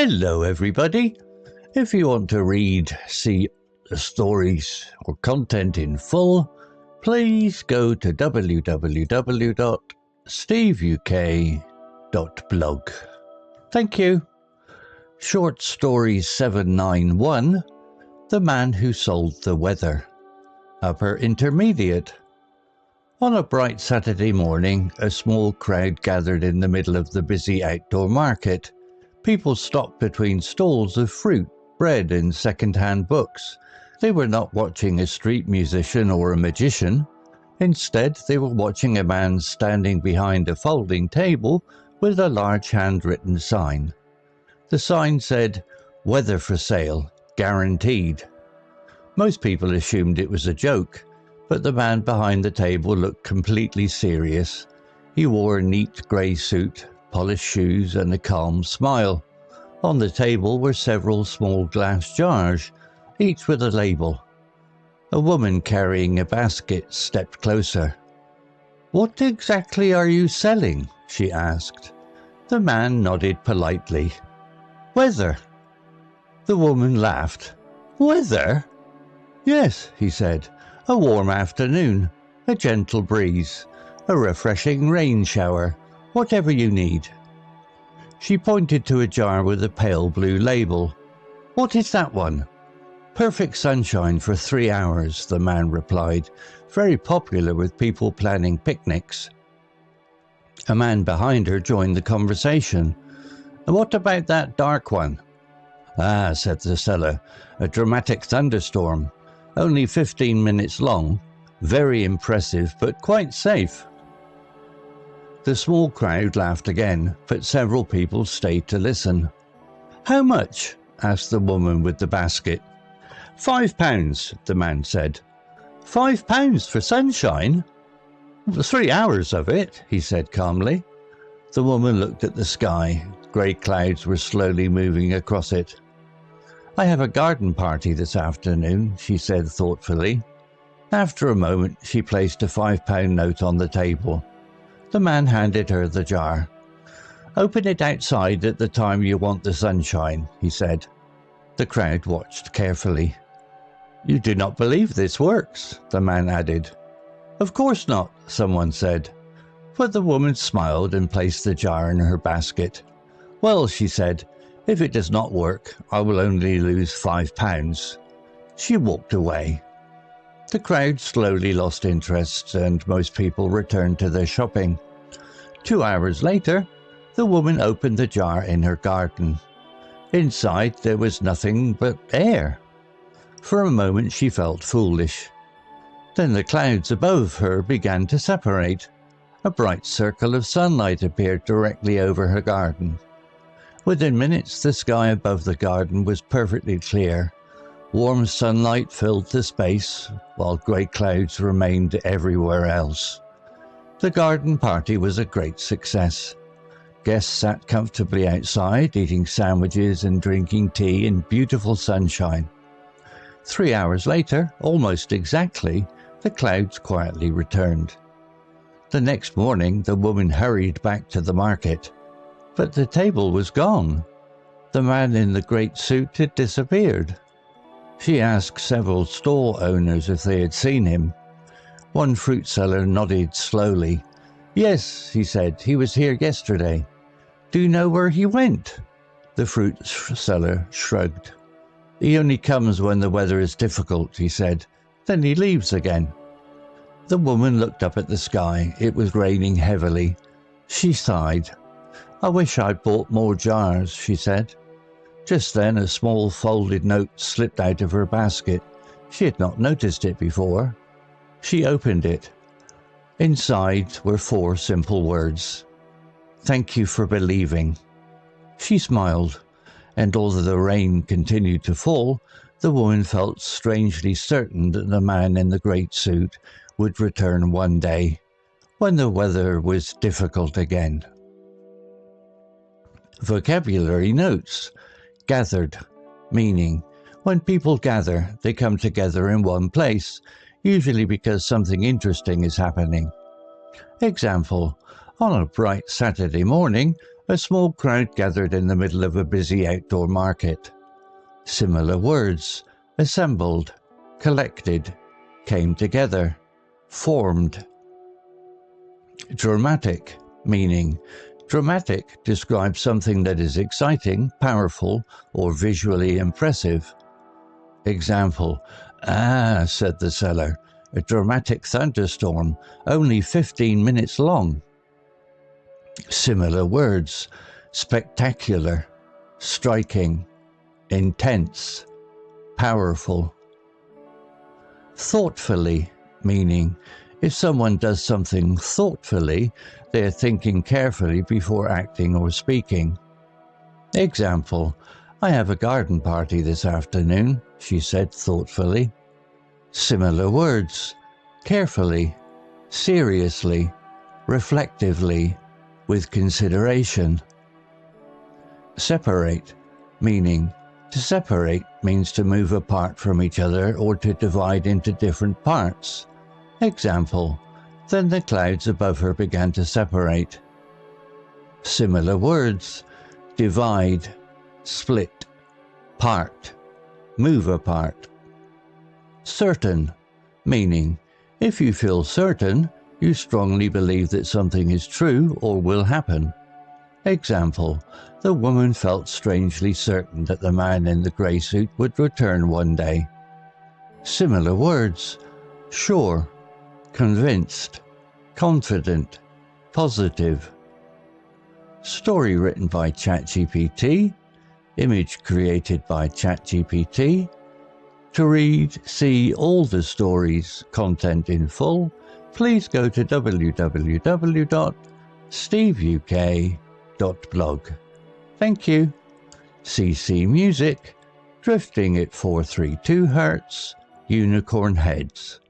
Hello everybody. If you want to see the stories or content in full, please go to www.steveuk.blog. Thank you. Short Story 791, The Man Who Sold the Weather. Upper Intermediate. On a bright Saturday morning, a small crowd gathered in the middle of the busy outdoor market. People stopped between stalls of fruit, bread and second-hand books. They were not watching a street musician or a magician. Instead, they were watching a man standing behind a folding table with a large handwritten sign. The sign said, "Weather for sale, guaranteed." Most people assumed it was a joke, but the man behind the table looked completely serious. He wore a neat grey suit, polished shoes and a calm smile. On the table were several small glass jars, each with a label. A woman carrying a basket stepped closer. "What exactly are you selling?" she asked. The man nodded politely. "Weather." The woman laughed. "Weather?" "Yes," he said. "A warm afternoon, a gentle breeze, a refreshing rain shower, whatever you need." She pointed to a jar with a pale blue label. "What is that one?" "Perfect sunshine for 3 hours," the man replied. "Very popular with people planning picnics." A man behind her joined the conversation. "What about that dark one?" "Ah," said the seller, "a dramatic thunderstorm. Only 15 minutes long. Very impressive, but quite safe." The small crowd laughed again, but several people stayed to listen. "How much?" asked the woman with the basket. £5, the man said. £5 for sunshine? 3 hours of it, he said calmly. The woman looked at the sky. Grey clouds were slowly moving across it. "I have a garden party this afternoon," she said thoughtfully. After a moment, she placed a £5 note on the table. The man handed her the jar. "Open it outside at the time you want the sunshine," he said. The crowd watched carefully. "You do not believe this works," the man added. "Of course not," someone said. But the woman smiled and placed the jar in her basket. "Well," she said, "if it does not work, I will only lose £5. She walked away. The crowd slowly lost interest, and most people returned to their shopping. 2 hours later, the woman opened the jar in her garden. Inside there was nothing but air. For a moment she felt foolish. Then the clouds above her began to separate. A bright circle of sunlight appeared directly over her garden. Within minutes, the sky above the garden was perfectly clear. Warm sunlight filled the space, while grey clouds remained everywhere else. The garden party was a great success. Guests sat comfortably outside, eating sandwiches and drinking tea in beautiful sunshine. 3 hours later, almost exactly, the clouds quietly returned. The next morning, the woman hurried back to the market. But the table was gone. The man in the great suit had disappeared. She asked several store owners if they had seen him. One fruit seller nodded slowly. "Yes," he said, "he was here yesterday." "Do you know where he went?" The fruit seller shrugged. "He only comes when the weather is difficult," he said. "Then he leaves again." The woman looked up at the sky. It was raining heavily. She sighed. "I wish I'd bought more jars," she said. Just then a small folded note slipped out of her basket. She had not noticed it before. She opened it. Inside were 4 simple words. "Thank you for believing." She smiled, and although the rain continued to fall, the woman felt strangely certain that the man in the great suit would return one day, when the weather was difficult again. Vocabulary notes. Gathered. Meaning, when people gather, they come together in one place, usually because something interesting is happening. Example, on a bright Saturday morning, A small crowd gathered in the middle of a busy outdoor market. Similar words: assembled, collected, came together, formed. Dramatic, meaning dramatic describes something that is exciting, powerful, or visually impressive. Example: "Ah," said the seller, "a dramatic thunderstorm, only 15 minutes long." Similar words: spectacular, striking, intense, powerful. Thoughtfully, meaning if someone does something thoughtfully, they are thinking carefully before acting or speaking. Example: "I have a garden party this afternoon," she said thoughtfully. Similar words: carefully, seriously, reflectively, with consideration. Separate, meaning to separate means to move apart from each other or to divide into different parts. Example: "Then the clouds above her began to separate." Similar words: divide, split, part, move apart. Certain, meaning if you feel certain, you strongly believe that something is true or will happen. Example: "The woman felt strangely certain that the man in the grey suit would return one day." Similar words: sure, convinced, confident, positive. Story written by ChatGPT. Image created by ChatGPT. To read, see all the stories, content in full, please go to www.steveuk.blog. Thank you. CC Music, Drifting at 432 Hz, Unicorn Heads.